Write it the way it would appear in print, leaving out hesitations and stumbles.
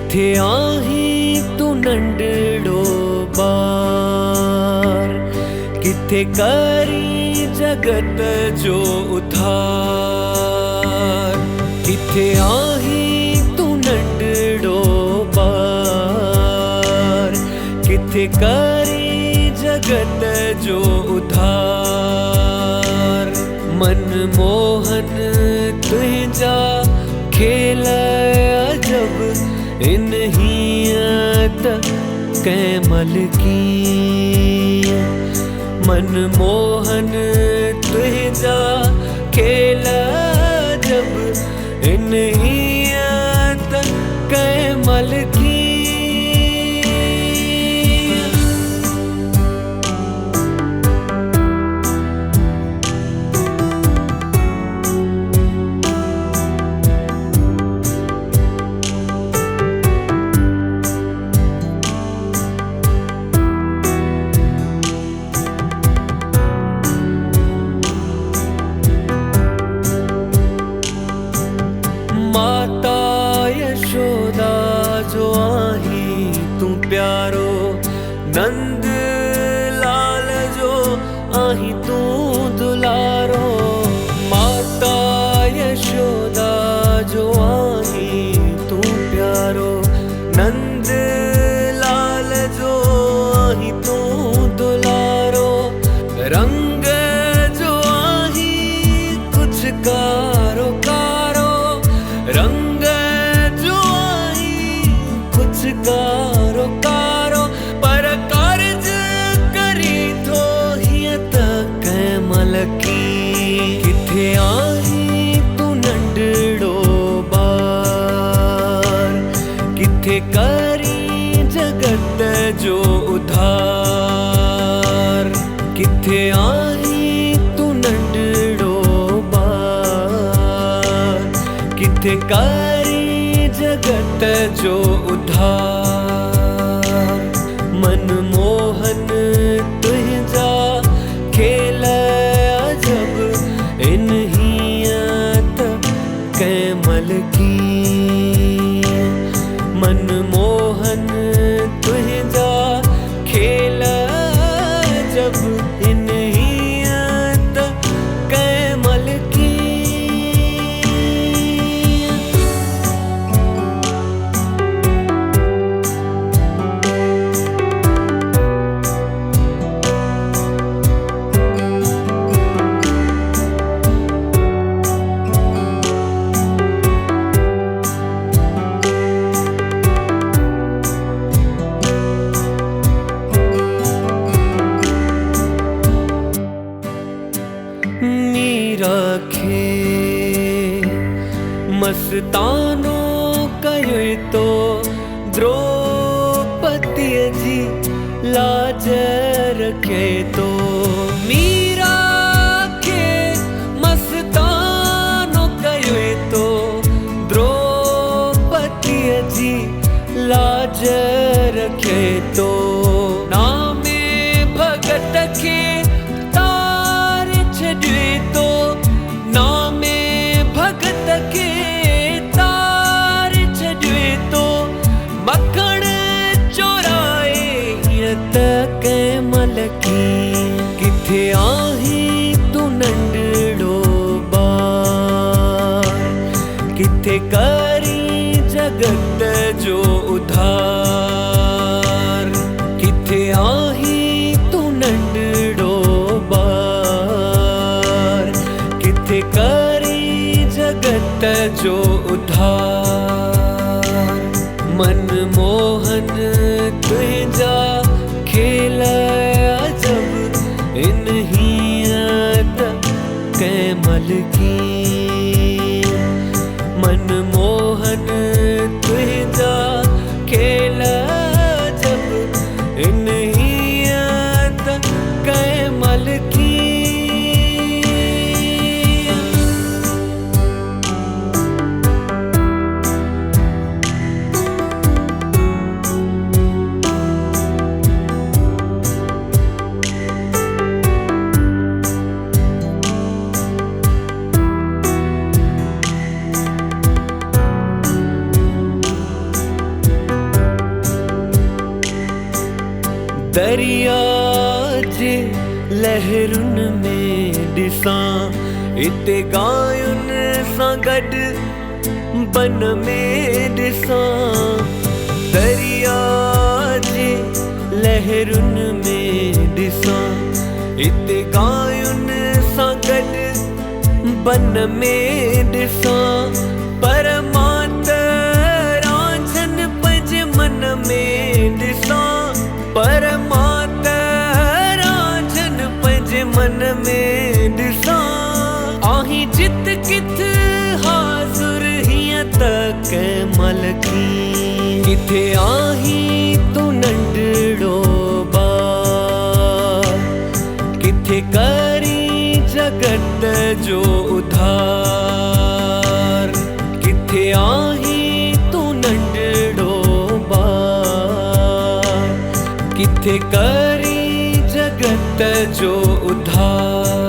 किथे आही तू नंढड़ो बार, किथे करी जगत जो उधार। किथे आही तू नंढड़ो बार, किथे करी जगत जो उधार। मनमोहन तुझा खेल अजब इन्हियत कैमल की। मनमोहन तुझा खेल अजब इन्हियत कैमल की। माता यशोदा जो आही तू प्यारो, नंद लाल जो आही तू दुलारो। माता यशोदा जो आही तू प्यारो, नंद लाल जो आही तू दुलारो। रंग जो आही कुछ कारो कारो, रंग जो आई कुछ कारो कारो। पर कर्ज करी थो हियत कैमल की। किथे आही तू नंढड़ो बार, किथे करी जगत जो उधार। किथे आही तू नंढड़ो बार, किथे करी जगत जो उधार। मनमोहन तुझा खेल अजब इन्हियत कैमल की। मनमोहन तुझा खेल अजब इन्हियत कैमल की। रखे मस्तानो कहे तो द्रौपदी जी लाज रखे तो। मीरा के मस्तानो कहे तो द्रौपदी जी लाज रखे तो। नामे भगत के तार छड़े तो, नामे भगत के तार छड़े तो। मखण चोराए हियत कैमल की। किथे आही तू नंढड़ो बार, किथे करी जगत जो उधार। किथे आही तू नंढड़ो बार, किथे करी जगत जो उधार। मनमोहन तुझा खेल अजब इन्हियत कैमल की। मनमोहन तुझा खेल अजब इन्हियत कैमल की। दरिया जे लहरुन में ॾिसां इते गायुन सां गॾु बन में ॾिसां दरिया जे लहरुन में ॾिसां इते गायुन सां गॾु बन में ॾिसां पर मां त रांझन पंहिंजे मन में ॾिसां पर मां त रांझन पंहिंजे मन में ॾिसां आहीं जित किथ हाज़ुर हीअं त कंहिं महिल किथे आहीं तूं नंढड़ो ॿार किथे करी जगत जो उधार किथे आहीं तूं नंढड़ो ॿार किथे करी जगत जो उधार।